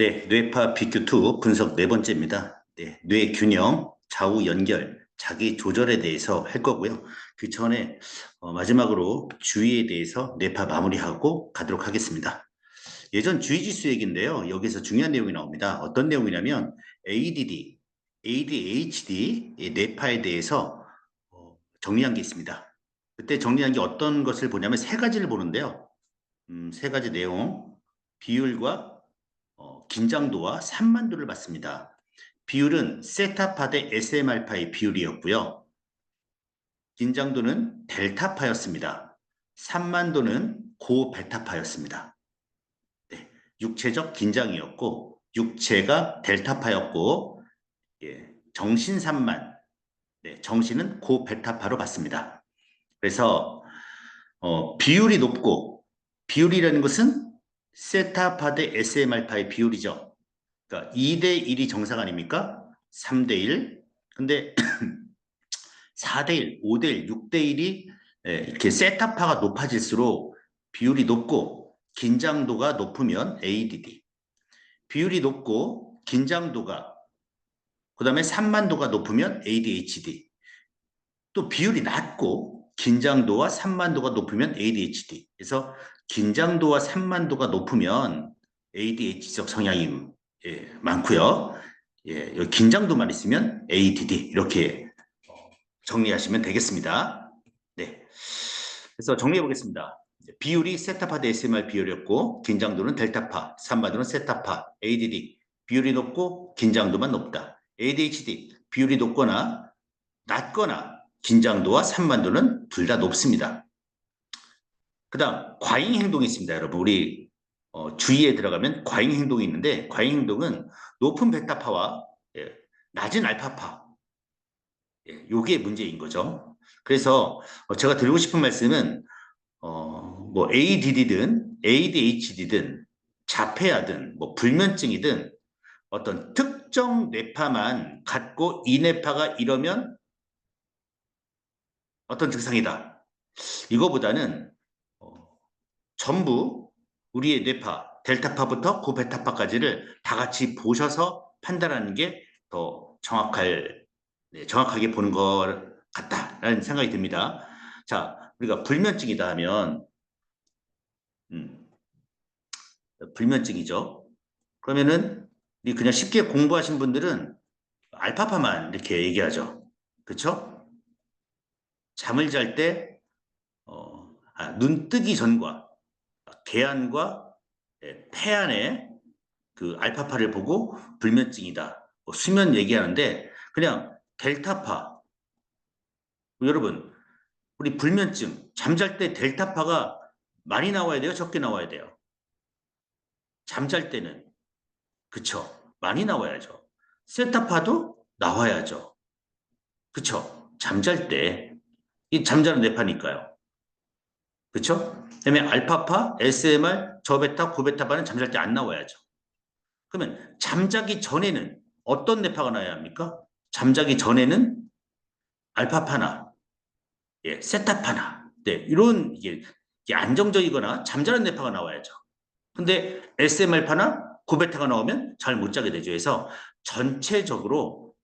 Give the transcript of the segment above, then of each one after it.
네, 뇌파 BQ2 분석 네 번째입니다. 네, 뇌 균형, 좌우 연결, 자기 조절에 대해서 할 거고요. 그 전에 마지막으로 주의에 대해서 뇌파 마무리하고 가도록 하겠습니다. 예전 주의지수 얘기인데요. 여기서 중요한 내용이 나옵니다. 어떤 내용이냐면 ADD, ADHD, 의 뇌파에 대해서 정리한 게 있습니다. 그때 정리한 게 어떤 것을 보냐면 세 가지를 보는데요. 세 가지 내용, 비율과 긴장도와 산만도를 봤습니다. 비율은 세타파 대 SM알파의 비율이었고요. 긴장도는 델타파였습니다. 산만도는 고베타파였습니다. 네, 육체적 긴장이었고 육체가 델타파였고 정신산만, 네, 정신은 고베타파로 봤습니다. 그래서 비율이 높고 비율이라는 것은 세타파 대 SM알파의 비율이죠. 그러니까 2대 1이 정상 아닙니까? 3대 1. 근데 4대 1, 5대 1, 6대 1이 이렇게 세타파가 높아질수록 비율이 높고 긴장도가 높으면 ADD. 비율이 높고 긴장도가 그다음에 산만도가 높으면 ADHD. 또 비율이 낮고 긴장도와 산만도가 높으면 ADHD. 그래서 긴장도와 산만도가 높으면 ADHD적 성향이 많고요. 여기 긴장도만 있으면 ADD 이렇게 정리하시면 되겠습니다. 네. 그래서 정리해 보겠습니다. 비율이 세타파 대 SMR 비율이었고 긴장도는 델타파, 산만도는 세타파, ADD 비율이 높고 긴장도만 높다. ADHD 비율이 높거나 낮거나 긴장도와 산만도는 둘 다 높습니다. 그 다음 과잉 행동이 있습니다. 여러분 우리 주의에 들어가면 과잉 행동이 있는데 과잉 행동은 높은 베타파와 낮은 알파파 요게 문제인 거죠. 그래서 제가 드리고 싶은 말씀은 뭐 ADD든 ADHD든 자폐아든 뭐 불면증이든 어떤 특정 뇌파만 갖고 이 뇌파가 이러면 어떤 증상이다. 이거보다는 전부 우리의 뇌파, 델타파부터 고베타파까지를 다 같이 보셔서 판단하는 게 더 정확하게 보는 것 같다라는 생각이 듭니다. 자, 우리가 불면증이다 하면, 음, 불면증이죠. 그러면은, 우리 그냥 쉽게 공부하신 분들은 알파파만 이렇게 얘기하죠. 그쵸? 잠을 잘 때, 눈 뜨기 전과, 개안과 폐안의 그 알파파를 보고 불면증이다. 뭐 수면 얘기하는데 그냥 델타파. 여러분, 우리 불면증 잠잘 때 델타파가 많이 나와야 돼요? 적게 나와야 돼요? 잠잘 때는 그쵸? 많이 나와야죠. 세타파도 나와야죠. 그쵸? 잠잘 때 이 잠자는 뇌파니까요. 그쵸? 그다음에 알파파, SMR, 저베타, 고베타파는 잠잘 때 안 나와야죠. 그러면 잠자기 전에는 어떤 뇌파가 나야 합니까? 잠자기 전에는 알파파나 세타파나 이런 이게 안정적이거나 잠자는 뇌파가 나와야죠. 근데 SMR파나 고베타가 나오면 잘 못 자게 되죠. 그래서 전체적으로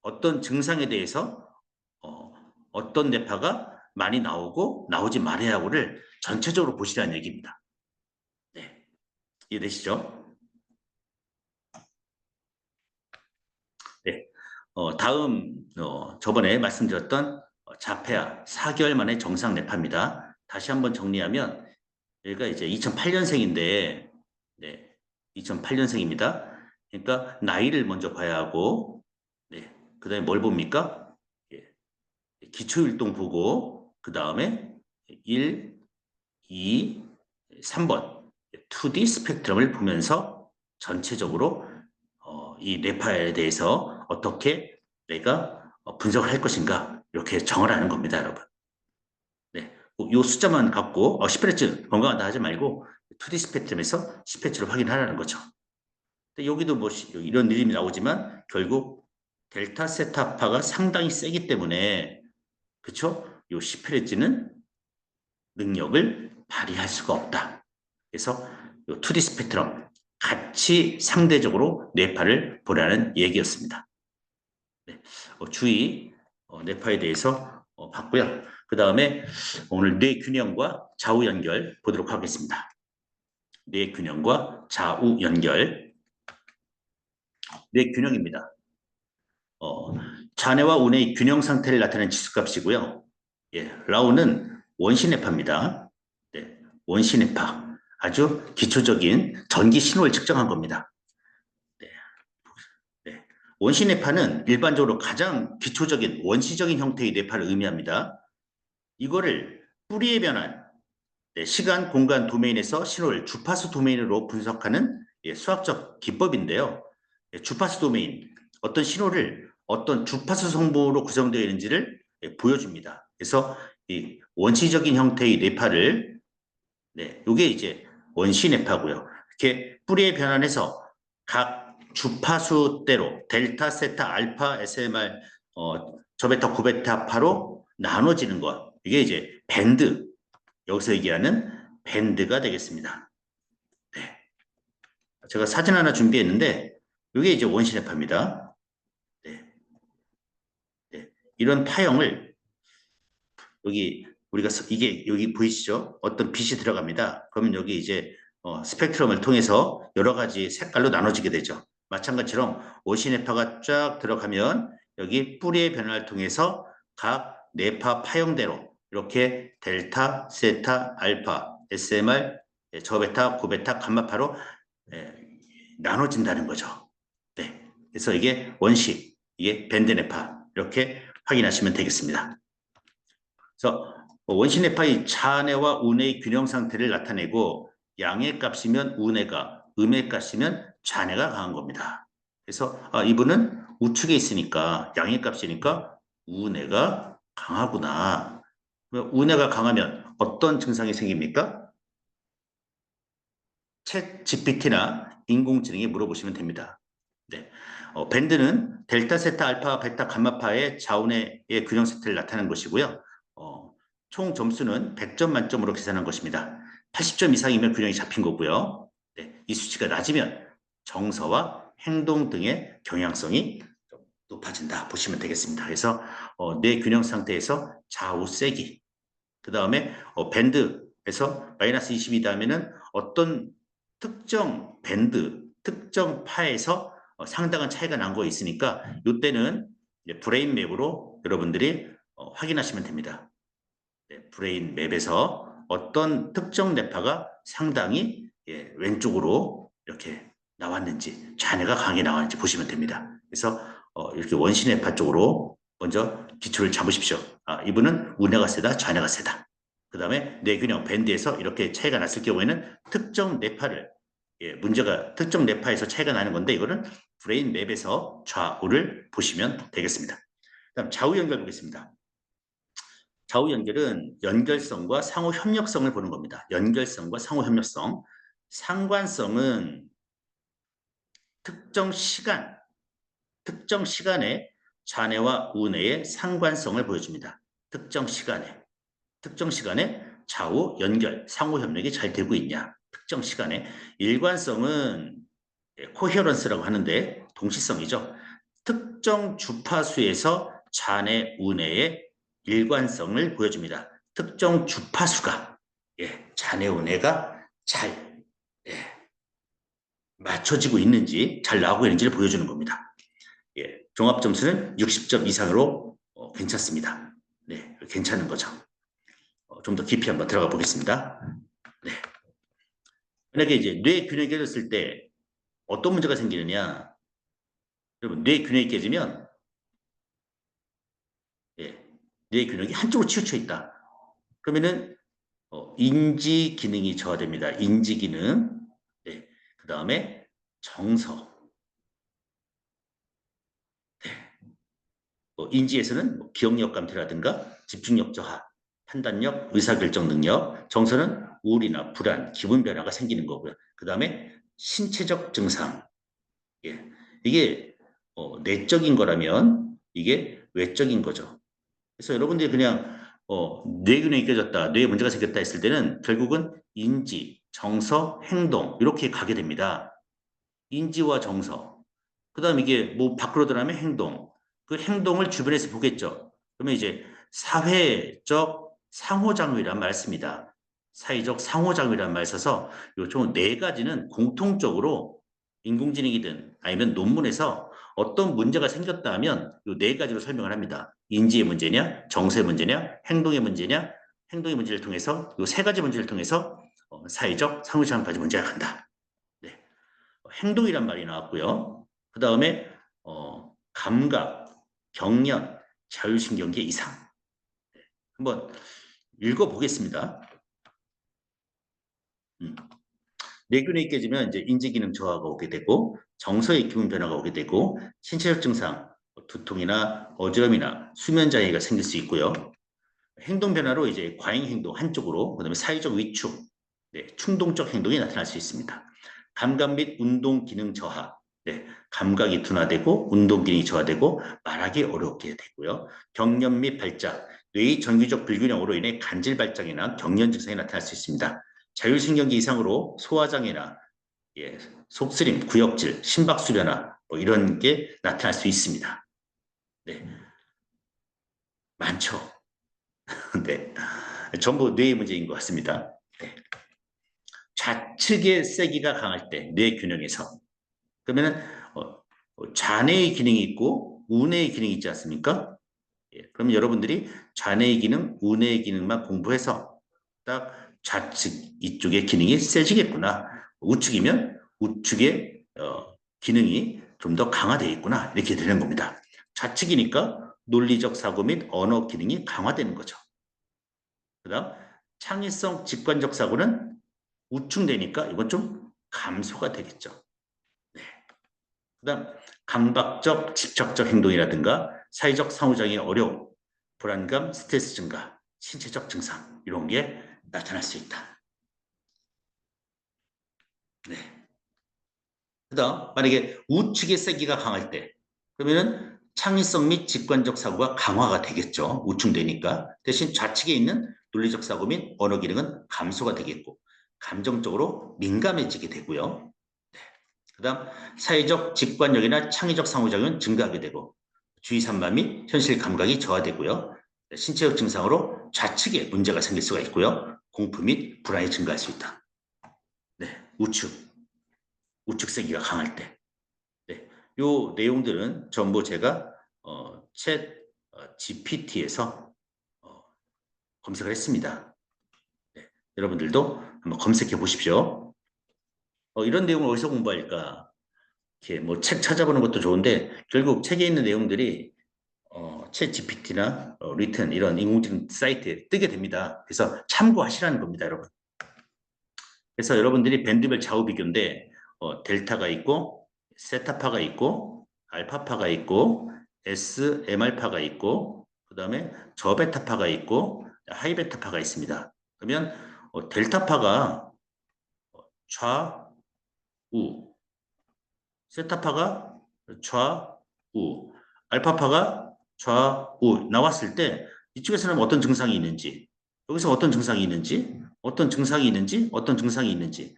어떤 증상에 대해서 어떤 뇌파가 많이 나오고 나오지 말아야 하고를 전체적으로 보시라는 얘기입니다. 네, 이해되시죠? 네. 다음 저번에 말씀드렸던 자폐아 4개월 만에 정상 뇌파입니다. 다시 한번 정리하면 얘가 이제 2008년생인데 네, 2008년생입니다. 그러니까 나이를 먼저 봐야 하고 네, 그다음에 뭘 봅니까? 예, 기초율동 보고 그다음에 1, 2, 3번 2D 스펙트럼을 보면서 전체적으로 이 뇌파에 대해서 어떻게 내가 분석을 할 것인가 이렇게 정을 하는 겁니다, 여러분. 네, 요 숫자만 갖고 10Hz 건강하다 하지 말고 2D 스펙트럼에서 10Hz를 확인하라는 거죠. 근데 여기도 뭐 이런 이름이 나오지만 결국 델타 세타파가 상당히 세기 때문에 그쵸? 요 10Hz는 능력을 발휘할 수가 없다. 그래서 요 2D 스펙트럼 같이 상대적으로 뇌파를 보라는 얘기였습니다. 네, 주의 뇌파에 대해서 봤고요. 그 다음에 오늘 뇌균형과 좌우 연결 보도록 하겠습니다. 뇌균형과 좌우 연결. 뇌균형입니다. 잔해와 운의 균형 상태를 나타내는 지수값이고요. 예, 라우는 원시뇌파입니다. 네, 원시뇌파. 아주 기초적인 전기 신호를 측정한 겁니다. 네, 네. 원시뇌파는 일반적으로 가장 기초적인 원시적인 형태의 뇌파를 의미합니다. 이거를 뿌리에 변한 시간, 공간 도메인에서 신호를 주파수 도메인으로 분석하는 수학적 기법인데요. 주파수 도메인, 어떤 신호를 어떤 주파수 성분으로 구성되어 있는지를 보여줍니다. 그래서 이 원시적인 형태의 뇌파를 이게 이제 원시 뇌파고요. 이렇게 뿌리에 변환해서 각 주파수대로 델타, 세타, 알파, SMR, 저베타, 고베타파로 나눠지는 것. 이게 이제 밴드, 여기서 얘기하는 밴드가 되겠습니다. 네. 제가 사진 하나 준비했는데 이게 이제 원시뇌파입니다. 네. 네. 이런 파형을 여기 우리가 이게 여기 보이시죠? 어떤 빛이 들어갑니다. 그러면 여기 이제 스펙트럼을 통해서 여러 가지 색깔로 나눠지게 되죠. 마찬가지로 원시뇌파가 쫙 들어가면 여기 뿌리의 변화를 통해서 각 뇌파 파형대로 이렇게 델타, 세타, 알파, SMR, 저베타, 고베타, 감마파로 나눠진다는 거죠. 네. 그래서 이게 원시, 이게 밴드뇌파 이렇게 확인하시면 되겠습니다. 그래서 원시뇌파의 자뇌와 운의 균형 상태를 나타내고 양의 값이면 운해가, 음의 값이면 자뇌가 강한 겁니다. 그래서 이분은 우측에 있으니까 양의 값이니까 운해가 강하구나. 운해가 강하면 어떤 증상이 생깁니까? 챗 GPT나 인공지능에 물어보시면 됩니다. 네. 밴드는 델타, 세타, 알파, 베타, 감마파의 자운의 균형 상태를 나타내는 것이고요. 총 점수는 100점 만점으로 계산한 것입니다. 80점 이상이면 균형이 잡힌 거고요. 네, 이 수치가 낮으면 정서와 행동 등의 경향성이 높아진다 보시면 되겠습니다. 그래서 뇌 균형 상태에서 좌우 세기, 그 다음에 밴드에서 마이너스 20이 닿으면 어떤 특정 밴드, 특정 파에서 상당한 차이가 난 거 있으니까 이때는 브레인 맵으로 여러분들이 확인하시면 됩니다. 네, 브레인 맵에서 어떤 특정 뇌파가 상당히 왼쪽으로 이렇게 나왔는지, 좌뇌가 강하게 나왔는지 보시면 됩니다. 그래서 이렇게 원시 뇌파 쪽으로 먼저 기초를 잡으십시오. 이분은 우뇌가 세다, 좌뇌가 세다. 그 다음에 뇌균형 밴드에서 이렇게 차이가 났을 경우에는 특정 뇌파를 문제가 특정 뇌파에서 차이가 나는 건데 이거는 브레인 맵에서 좌우를 보시면 되겠습니다. 다음 좌우 연결 보겠습니다. 좌우 연결은 연결성과 상호 협력성을 보는 겁니다. 연결성과 상호 협력성. 상관성은 특정 시간에 좌뇌와 우뇌의 상관성을 보여줍니다. 특정 시간에 좌우 연결, 상호 협력이 잘 되고 있냐. 특정 시간에. 일관성은 코헤런스라고 하는데 동시성이죠. 특정 주파수에서 좌뇌, 우뇌의 일관성을 보여줍니다. 특정 주파수가 좌뇌, 우뇌가 잘 맞춰지고 있는지, 잘 나오고 있는지를 보여주는 겁니다. 종합점수는 60점 이상으로 괜찮습니다. 네, 괜찮은 거죠. 좀 더 깊이 한번 들어가 보겠습니다. 네. 만약에 이제 뇌 균형이 깨졌을 때 어떤 문제가 생기느냐? 여러분, 뇌 균형이 깨지면 뇌 균형이 한쪽으로 치우쳐 있다. 그러면은 인지 기능이 저하됩니다. 인지 기능. 네. 그 다음에 정서. 네. 인지에서는 기억력 감퇴라든가 집중력 저하, 판단력, 의사결정 능력, 정서는 우울이나 불안, 기분 변화가 생기는 거고요. 그 다음에 신체적 증상. 이게 내적인 거라면 이게 외적인 거죠. 그래서 여러분들이 그냥 뇌균형이 깨졌다, 뇌에 문제가 생겼다 했을 때는 결국은 인지, 정서, 행동 이렇게 가게 됩니다. 인지와 정서. 그 다음 이게 뭐 밖으로 드러나면 행동. 그 행동을 주변에서 보겠죠. 그러면 이제 사회적 상호작용이란 말 씁니다. 사회적 상호작용이란 말 써서 요총 4가지는 공통적으로 인공지능이든 아니면 논문에서 어떤 문제가 생겼다 하면 요 4가지로 설명을 합니다. 인지의 문제냐, 정서의 문제냐, 행동의 문제냐, 행동의 문제를 통해서 요 3가지 문제를 통해서 사회적 상호작용까지 문제가 간다. 네. 행동이란 말이 나왔고요. 그 다음에 감각, 경련, 자율신경계 이상. 한번 읽어보겠습니다. 뇌균이 깨지면 이제 인지기능 저하가 오게 되고 정서의 기분 변화가 오게 되고 신체적 증상, 두통이나 어지럼이나 수면 장애가 생길 수 있고요. 행동 변화로 이제 과잉 행동 한쪽으로, 그다음에 사회적 위축, 네, 충동적 행동이 나타날 수 있습니다. 감각 및 운동 기능 저하, 네, 감각이 둔화되고 운동 기능이 저하되고 말하기 어렵게 되고요. 경련 및 발작, 뇌의 전기적 불균형으로 인해 간질 발작이나 경련 증상이 나타날 수 있습니다. 자율신경계 이상으로 소화장애나 예, 속쓰림, 구역질, 심박수련화 뭐 이런 게 나타날 수 있습니다. 네, 많죠. 네, 전부 뇌의 문제인 것 같습니다. 네. 좌측의 세기가 강할 때, 뇌 균형에서. 그러면은, 좌뇌의 기능이 있고, 우뇌의 기능이 있지 않습니까? 예, 그럼 여러분들이 좌뇌의 기능, 우뇌의 기능만 공부해서 딱 좌측 이쪽의 기능이 세지겠구나. 우측이면 우측의 기능이 좀 더 강화되어 있구나. 이렇게 되는 겁니다. 좌측이니까 논리적 사고 및 언어 기능이 강화되는 거죠. 그 다음 창의성 직관적 사고는 우측되니까 이건 좀 감소가 되겠죠. 네. 그다음 강박적 집착적 행동이라든가 사회적 상호작용이 어려움, 불안감, 스트레스 증가, 신체적 증상 이런 게 나타날 수 있다. 네. 그다음 만약에 우측의 세기가 강할 때 그러면은 창의성 및 직관적 사고가 강화가 되겠죠. 우측되니까. 대신 좌측에 있는 논리적 사고 및 언어 기능은 감소가 되겠고 감정적으로 민감해지게 되고요. 그다음 사회적 직관력이나 창의적 상호작용은 증가하게 되고 주의 산만 및 현실 감각이 저하되고요. 신체적 증상으로 좌측에 문제가 생길 수가 있고요. 공포 및 불안이 증가할 수 있다. 네, 우측 세기가 강할 때. 네, 요 내용들은 전부 제가 챗 GPT에서 검색을 했습니다. 네, 여러분들도 한번 검색해 보십시오. 이런 내용을 어디서 공부할까? 이렇게 뭐 책 찾아보는 것도 좋은데 결국 책에 있는 내용들이 챗 GPT나 리튼 이런 인공지능 사이트에 뜨게 됩니다. 그래서 참고하시라는 겁니다, 여러분. 그래서 여러분들이 밴드별 좌우 비교인데 델타가 있고 세타파가 있고 알파파가 있고 SM알파가 있고 그다음에 저베타파가 있고 하이베타파가 있습니다. 그러면 델타파가 좌우, 세타파가 좌우, 알파파가 좌우 나왔을 때 이쪽에서는 어떤 증상이 있는지, 여기서 어떤 증상이 있는지, 어떤 증상이 있는지, 어떤 증상이 있는지,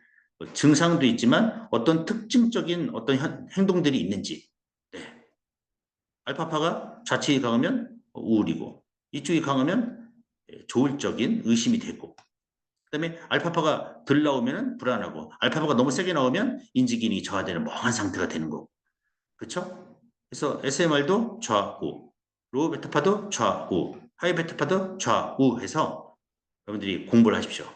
증상도 있지만 어떤 특징적인 어떤 행동들이 있는지. 네. 알파파가 좌측이 강하면 우울이고 이쪽이 강하면 조울적인 의심이 되고 그다음에 알파파가 덜 나오면 불안하고 알파파가 너무 세게 나오면 인지기능이 저하되는 멍한 상태가 되는 거고 그렇죠? 그래서 SMR도 좌우, 로우 베타파도 좌우, 하이 베타파도 좌우 해서 여러분들이 공부를 하십시오.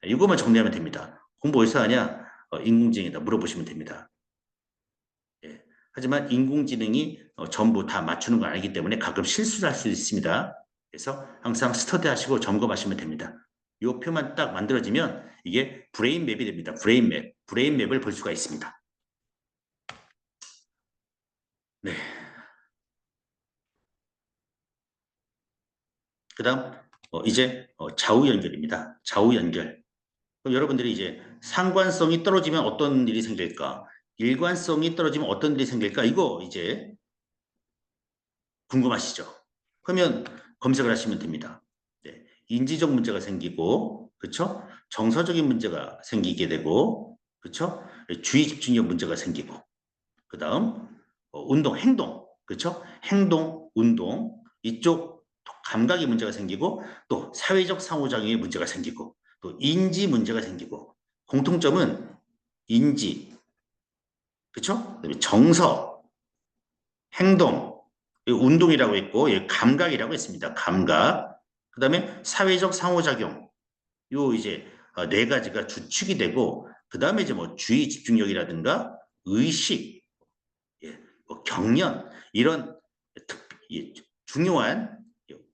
이것만 정리하면 됩니다. 공부 어디서 하냐? 인공지능에다 물어보시면 됩니다. 예. 하지만 인공지능이 전부 다 맞추는 건 아니기 때문에 가끔 실수를 할 수 있습니다. 그래서 항상 스터디 하시고 점검하시면 됩니다. 이 표만 딱 만들어지면 이게 브레인 맵이 됩니다. 브레인 맵. 브레인 맵을 볼 수가 있습니다. 네. 그 다음, 이제 좌우 연결입니다. 좌우 연결. 그럼 여러분들이 이제 상관성이 떨어지면 어떤 일이 생길까? 일관성이 떨어지면 어떤 일이 생길까? 이거 이제 궁금하시죠? 그러면 검색을 하시면 됩니다. 네. 인지적 문제가 생기고, 그렇죠? 정서적인 문제가 생기게 되고, 그렇죠? 주의 집중력 문제가 생기고 그 다음 운동, 행동, 그렇죠? 행동, 운동 이쪽 감각의 문제가 생기고 또 사회적 상호작용의 문제가 생기고 또 인지 문제가 생기고 공통점은 인지, 그렇죠? 그다음에 정서, 행동, 운동이라고 했고 감각이라고 했습니다. 감각. 그다음에 사회적 상호작용. 요 이제 네 가지가 주축이 되고 그다음에 이제 뭐 주의 집중력이라든가 의식, 예, 뭐 경련 이런 예, 중요한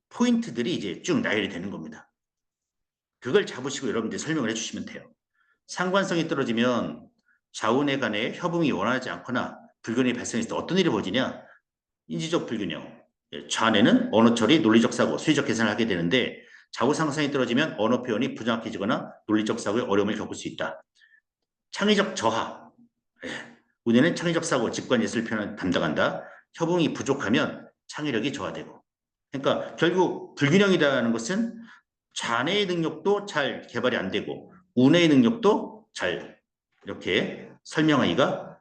포인트들이 이제 쭉 나열이 되는 겁니다. 그걸 잡으시고 여러분들이 설명을 해주시면 돼요. 상관성이 떨어지면 좌우내 간의 협응이 원활하지 않거나 불균형이 발생했을 때 어떤 일이 벌어지냐? 인지적 불균형. 좌뇌는 언어 처리, 논리적 사고, 수리적 계산을 하게 되는데 좌우 상성이 떨어지면 언어 표현이 부정확해지거나 논리적 사고에 어려움을 겪을 수 있다. 창의적 저하. 우뇌는 창의적 사고, 직관 예술 표현을 담당한다. 협응이 부족하면 창의력이 저하되고. 그러니까 결국 불균형이라는 것은 좌뇌의 능력도 잘 개발이 안 되고 우뇌의 능력도 잘 이렇게 설명하기가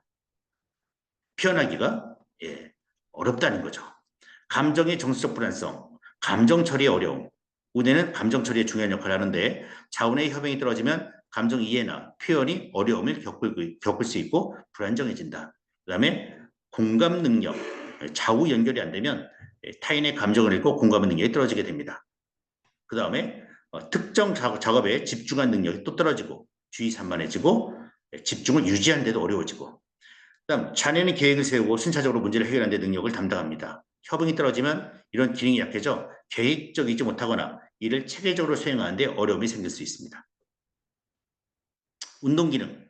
표현하기가 어렵다는 거죠. 감정의 정서적 불안성, 감정 처리의 어려움. 우뇌는 감정 처리에 중요한 역할을 하는데 좌우뇌의 협응이 떨어지면 감정 이해나 표현이 어려움을 겪을 수 있고 불안정해진다. 그 다음에 공감 능력, 좌우 연결이 안 되면 타인의 감정을 읽고 공감 능력이 떨어지게 됩니다. 그 다음에 특정 작업에 집중한 능력이 또 떨어지고 주의 산만해지고 집중을 유지하는 데도 어려워지고 그다음 자네는 계획을 세우고 순차적으로 문제를 해결하는 데 능력을 담당합니다. 협응이 떨어지면 이런 기능이 약해져 계획적이지 못하거나 이를 체계적으로 수행하는 데 어려움이 생길 수 있습니다. 운동 기능,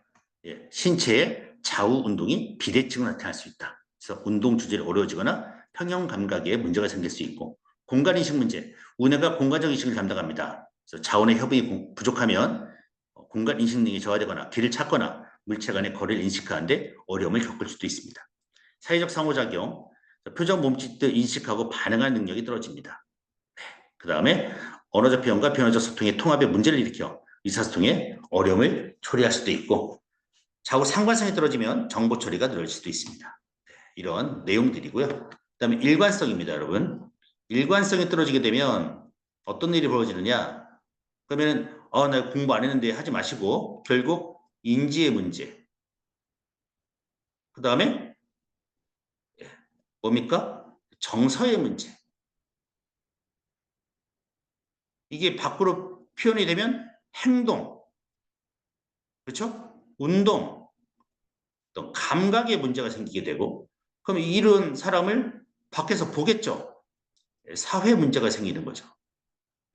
신체의 좌우 운동이 비대칭으로 나타날 수 있다. 그래서 운동 주제를 어려워지거나 평형 감각에 문제가 생길 수 있고 공간인식 문제, 우뇌가 공간적 인식을 담당합니다. 그래서 좌우뇌 협응이 부족하면 공간인식 능력이 저하되거나 길을 찾거나 물체 간의 거리를 인식하는데 어려움을 겪을 수도 있습니다. 사회적 상호작용, 표정 몸짓들 인식하고 반응하는 능력이 떨어집니다. 그 다음에 언어적 표현과 변화적 소통의 통합에 문제를 일으켜 의사소통에 어려움을 초래할 수도 있고 좌우 상관성이 떨어지면 정보 처리가 느릴 수도 있습니다. 이런 내용들이고요. 그 다음에 일관성입니다, 여러분. 일관성이 떨어지게 되면 어떤 일이 벌어지느냐? 그러면 나 공부 안 했는데 하지 마시고 결국 인지의 문제. 그 다음에 뭡니까? 정서의 문제. 이게 밖으로 표현이 되면 행동, 그렇죠? 운동, 또 감각의 문제가 생기게 되고 그럼 이런 사람을 밖에서 보겠죠. 사회 문제가 생기는 거죠.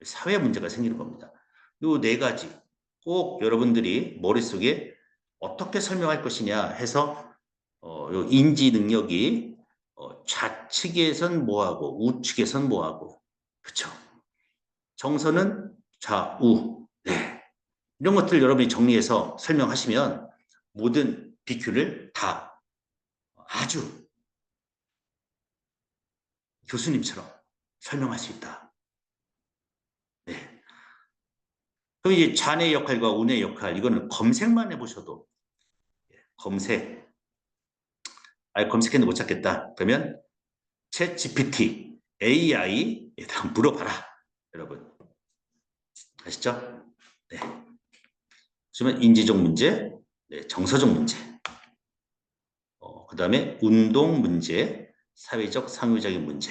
사회 문제가 생기는 겁니다. 이 네 가지 꼭 여러분들이 머릿속에 어떻게 설명할 것이냐 해서 요 인지 능력이 좌측에선 뭐하고 우측에선 뭐하고 그렇죠. 정서는 좌우 네. 이런 것들 여러분이 정리해서 설명하시면 모든 BQ를 다 아주 교수님처럼 설명할 수 있다. 네. 그럼 이제 좌뇌 역할과 우뇌 역할 이거는 검색만 해보셔도 검색 검색했는데 못 찾겠다. 그러면 챗 GPT, AI에다 물어봐라. 여러분 아시죠? 네. 그러면 인지적 문제, 네, 정서적 문제, 그 다음에 운동 문제, 사회적 상호작용 문제,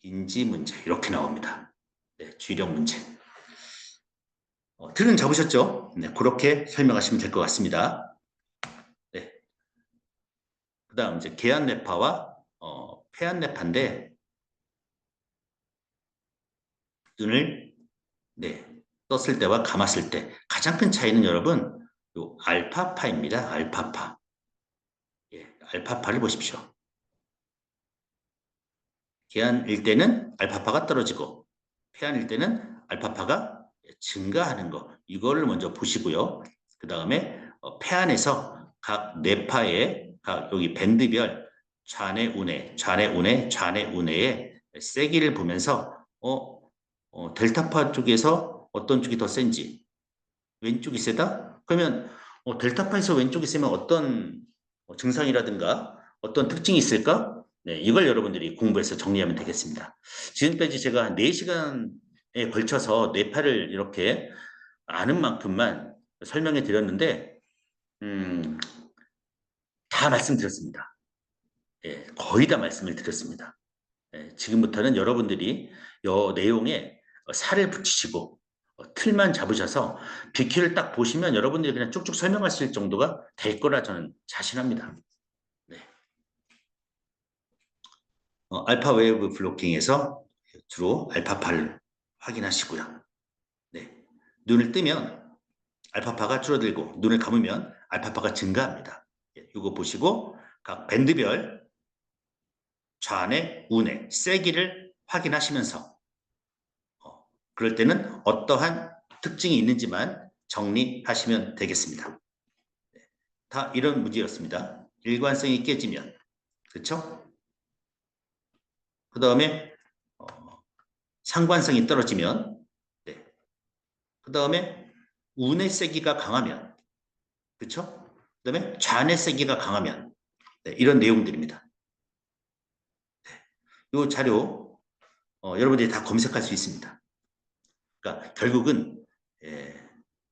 인지 문제 이렇게 나옵니다. 네, 주의력 문제. 틀은 잡으셨죠? 네, 그렇게 설명하시면 될 것 같습니다. 네. 그 다음 이제 개안뇌파와 폐안뇌파인데 눈을 네, 떴을 때와 감았을 때 가장 큰 차이는 여러분 요 알파파입니다. 알파파. 예, 알파파를 보십시오. 개안일 때는 알파파가 떨어지고 폐안일 때는 알파파가 증가하는 거 이거를 먼저 보시고요. 그 다음에 폐안에서 각 뇌파의 각 여기 밴드별 좌뇌 우뇌 좌뇌 우뇌 좌뇌 우뇌의 세기를 보면서 델타파 쪽에서 어떤 쪽이 더 센지 왼쪽이 세다? 그러면 델타파에서 왼쪽에 있으면 어떤 증상이라든가 어떤 특징이 있을까? 네, 이걸 여러분들이 공부해서 정리하면 되겠습니다. 지금까지 제가 한 4시간에 걸쳐서 뇌파를 이렇게 아는 만큼만 설명해 드렸는데, 음, 다 말씀드렸습니다. 예, 거의 다 말씀을 드렸습니다. 예, 지금부터는 여러분들이 이 내용에 살을 붙이시고 틀만 잡으셔서 BQ를 딱 보시면 여러분들이 그냥 쭉쭉 설명하실 정도가 될 거라 저는 자신합니다. 네. 알파 웨이브 블로킹에서 주로 알파파를 확인하시고요. 네. 눈을 뜨면 알파파가 줄어들고 눈을 감으면 알파파가 증가합니다. 예, 이거 보시고 각 밴드별 좌뇌, 우뇌, 세기를 확인하시면서 그럴 때는 어떠한 특징이 있는지만 정리하시면 되겠습니다. 네. 다 이런 문제였습니다. 일관성이 깨지면, 그렇죠? 그 다음에 상관성이 떨어지면, 네. 그 다음에 우뇌 세기가 강하면, 그렇죠? 그 다음에 좌뇌 세기가 강하면, 네, 이런 내용들입니다. 이 자료 여러분들이 다 검색할 수 있습니다. 그러니까 결국은 예,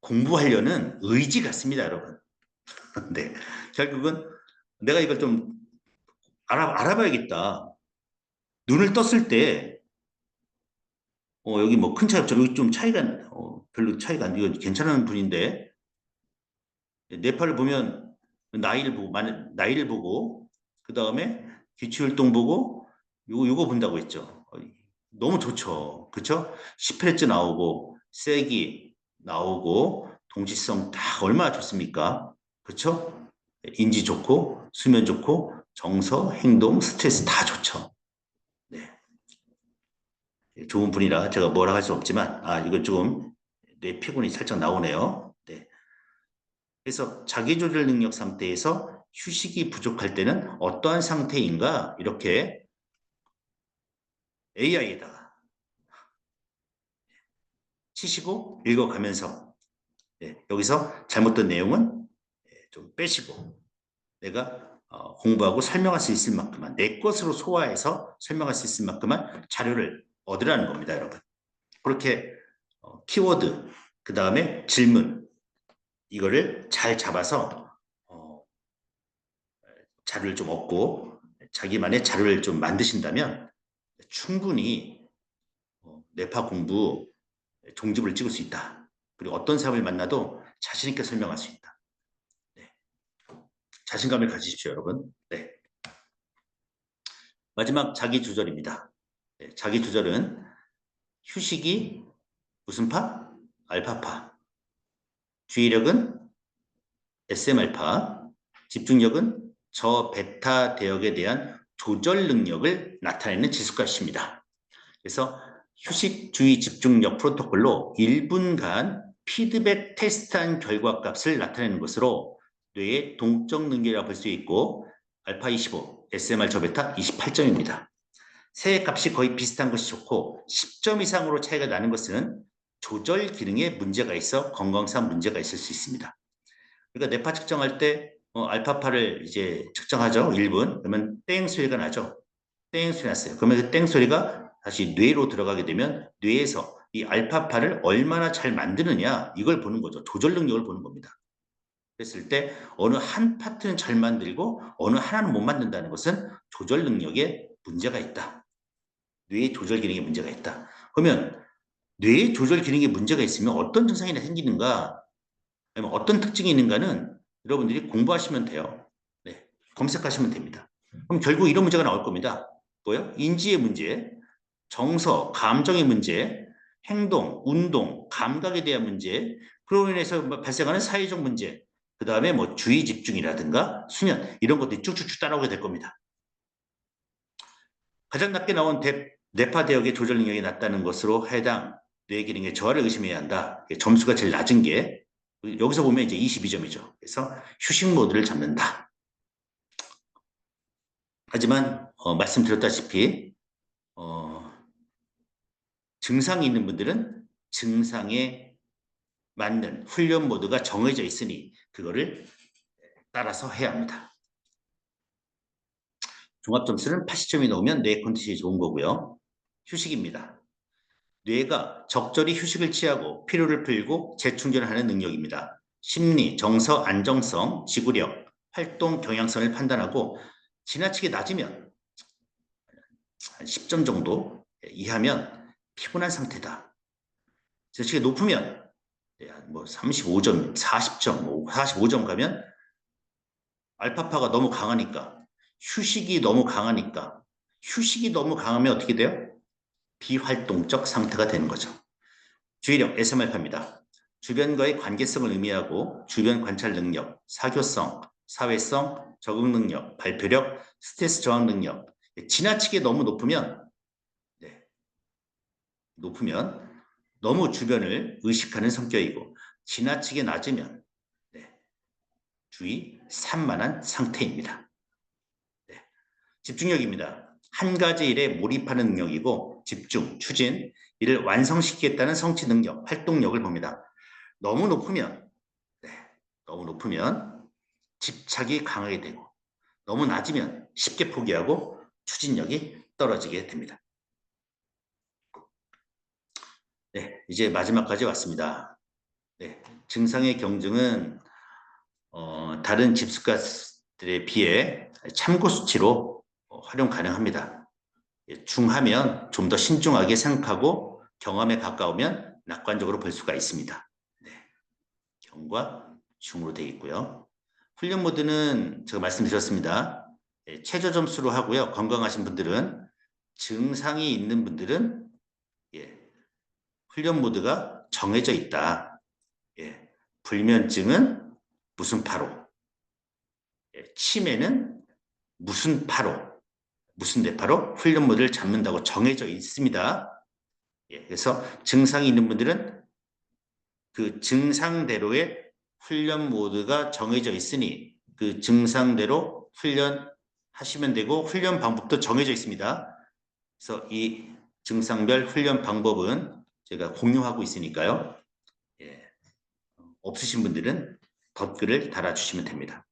공부하려는 의지 같습니다, 여러분. 네, 결국은 내가 이걸 좀 알아봐야겠다. 눈을 떴을 때 여기 뭐 큰 차이 없죠. 여기 좀 차이가 별로 차이가 안 이거 괜찮은 분인데 뇌파를 보면 나이를 보고 그 다음에 기초율동 보고 요거 본다고 했죠. 너무 좋죠. 그쵸? 10Hz 나오고 세기 나오고 동시성 다 얼마나 좋습니까? 그쵸? 인지 좋고 수면 좋고 정서, 행동, 스트레스 다 좋죠. 네. 좋은 분이라 제가 뭐라 할 수 없지만 이거 조금 뇌 피곤이 살짝 나오네요. 네. 그래서 자기조절 능력 상태에서 휴식이 부족할 때는 어떠한 상태인가 이렇게 AI에다가 치시고 읽어가면서 여기서 잘못된 내용은 좀 빼시고 내가 공부하고 설명할 수 있을 만큼만 내 것으로 소화해서 설명할 수 있을 만큼만 자료를 얻으라는 겁니다, 여러분. 그렇게 키워드, 그 다음에 질문 이거를 잘 잡아서 자료를 좀 얻고 자기만의 자료를 좀 만드신다면 충분히 뇌파 공부 종집을 찍을 수 있다. 그리고 어떤 사람을 만나도 자신 있게 설명할 수 있다. 네. 자신감을 가지십시오, 여러분. 네. 마지막 자기 조절입니다. 네. 자기 조절은 휴식이 무슨 파? 알파파. 주의력은 SM알파. 집중력은 저 베타 대역에 대한 조절 능력을 나타내는 지수값입니다. 그래서 휴식 주의 집중력 프로토콜로 1분간 피드백 테스트한 결과값을 나타내는 것으로 뇌의 동적 능력이라고 볼 수 있고 알파 25, SMR 저베타 28점입니다. 세 값이 거의 비슷한 것이 좋고 10점 이상으로 차이가 나는 것은 조절 기능에 문제가 있어 건강상 문제가 있을 수 있습니다. 그러니까 뇌파 측정할 때 알파파를 이제 측정하죠. 1분. 그러면 땡 소리가 나죠. 땡 소리 났어요. 그러면 그 땡 소리가 다시 뇌로 들어가게 되면 뇌에서 이 알파파를 얼마나 잘 만드느냐 이걸 보는 거죠. 조절 능력을 보는 겁니다. 그랬을 때 어느 한 파트는 잘 만들고 어느 하나는 못 만든다는 것은 조절 능력에 문제가 있다. 뇌의 조절 기능에 문제가 있다. 그러면 뇌의 조절 기능에 문제가 있으면 어떤 증상이 생기는가 아니면 어떤 특징이 있는가는 여러분들이 공부하시면 돼요. 네, 검색하시면 됩니다. 그럼 결국 이런 문제가 나올 겁니다. 뭐요? 인지의 문제, 정서, 감정의 문제, 행동, 운동, 감각에 대한 문제, 그로 인해서 발생하는 사회적 문제, 그 다음에 뭐 주의 집중이라든가 수면 이런 것들이 쭉쭉쭉 따라오게 될 겁니다. 가장 낮게 나온 뇌파 대역의 조절 능력이 낮다는 것으로 해당 뇌 기능의 저하를 의심해야 한다. 점수가 제일 낮은 게 여기서 보면 이제 22점이죠. 그래서 휴식 모드를 잡는다. 하지만 말씀드렸다시피 증상이 있는 분들은 증상에 맞는 훈련 모드가 정해져 있으니 그거를 따라서 해야 합니다. 종합점수는 80점이 넘으면 뇌 컨디션이 좋은 거고요. 휴식입니다. 뇌가 적절히 휴식을 취하고 피로를 풀고 재충전하는 능력입니다. 심리, 정서, 안정성, 지구력, 활동 경향성을 판단하고 지나치게 낮으면 한 10점 정도 이하면 피곤한 상태다. 지나치게 높으면 뭐 35점, 40점, 뭐 45점 가면 알파파가 너무 강하니까 휴식이 너무 강하니까 휴식이 너무 강하면 어떻게 돼요? 비활동적 상태가 되는 거죠. 주의력 SMR파입니다. 주변과의 관계성을 의미하고 주변 관찰 능력, 사교성, 사회성, 적응 능력, 발표력, 스트레스 저항 능력. 지나치게 너무 높으면 너무 주변을 의식하는 성격이고 지나치게 낮으면 주의 산만한 상태입니다. 집중력입니다. 한 가지 일에 몰입하는 능력이고 집중, 추진, 이를 완성시키겠다는 성취 능력, 활동력을 봅니다. 너무 높으면 집착이 강하게 되고 너무 낮으면 쉽게 포기하고 추진력이 떨어지게 됩니다. 네, 이제 마지막까지 왔습니다. 네, 증상의 경증은 다른 집습가들에 비해 참고 수치로 활용 가능합니다. 중하면 좀 더 신중하게 생각하고 경험에 가까우면 낙관적으로 볼 수가 있습니다. 네, 경과 중으로 되어 있고요. 훈련 모드는 제가 말씀드렸습니다. 최저 점수로 하고요. 건강하신 분들은 증상이 있는 분들은 훈련 모드가 정해져 있다. 불면증은 무슨 파로, 치매는 무슨 파로, 무슨 뇌파로 훈련 모드를 잡는다고 정해져 있습니다. 그래서 증상이 있는 분들은 그 증상대로의 훈련 모드가 정해져 있으니 그 증상대로 훈련하시면 되고 훈련 방법도 정해져 있습니다. 그래서 이 증상별 훈련 방법은 제가 공유하고 있으니까요. 없으신 분들은 댓글을 달아주시면 됩니다.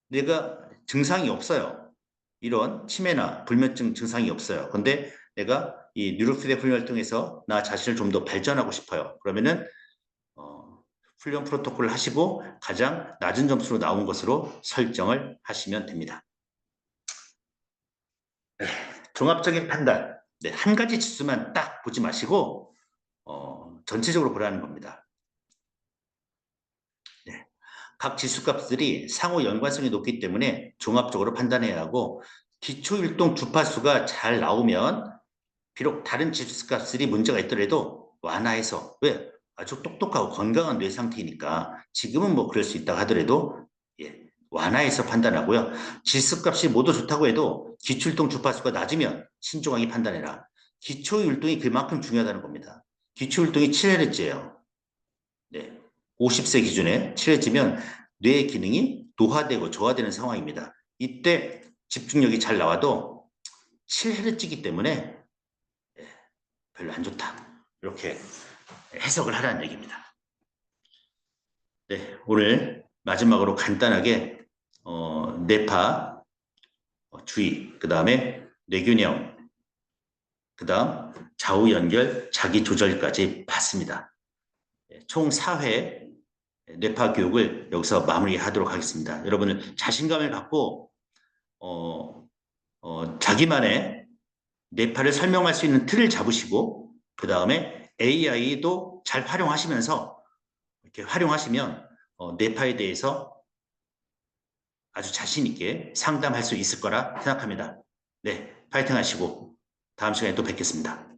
내가 증상이 없어요. 이런 치매나 불면증 증상이 없어요. 근데 내가 이 뉴로피드백 훈련을 통해서 나 자신을 좀 더 발전하고 싶어요. 그러면은 훈련 프로토콜을 하시고 가장 낮은 점수로 나온 것으로 설정을 하시면 됩니다. 종합적인 판단. 한 가지 지수만 딱 보지 마시고 전체적으로 보라는 겁니다. 각 지수값들이 상호 연관성이 높기 때문에 종합적으로 판단해야 하고 기초율동 주파수가 잘 나오면 비록 다른 지수값들이 문제가 있더라도 완화해서 왜? 아주 똑똑하고 건강한 뇌 상태이니까 지금은 뭐 그럴 수 있다고 하더라도 완화해서 판단하고요. 지수값이 모두 좋다고 해도 기초율동 주파수가 낮으면 신중하게 판단해라. 기초율동이 그만큼 중요하다는 겁니다. 기초율동이 7Hz예요. 50세 기준에 7Hz면 뇌 기능이 노화되고 저하되는 상황입니다. 이때 집중력이 잘 나와도 7Hz이기 때문에 별로 안 좋다. 이렇게 해석을 하라는 얘기입니다. 네, 오늘 마지막으로 간단하게 뇌파, 주의, 그 다음에 뇌균형, 그 다음 좌우 연결, 자기 조절까지 봤습니다. 총 4회 뇌파 교육을 여기서 마무리하도록 하겠습니다. 여러분은 자신감을 갖고 자기만의 뇌파를 설명할 수 있는 틀을 잡으시고 그 다음에 AI도 잘 활용하시면서 이렇게 활용하시면 뇌파에 대해서 아주 자신 있게 상담할 수 있을 거라 생각합니다. 네, 파이팅 하시고 다음 시간에 또 뵙겠습니다.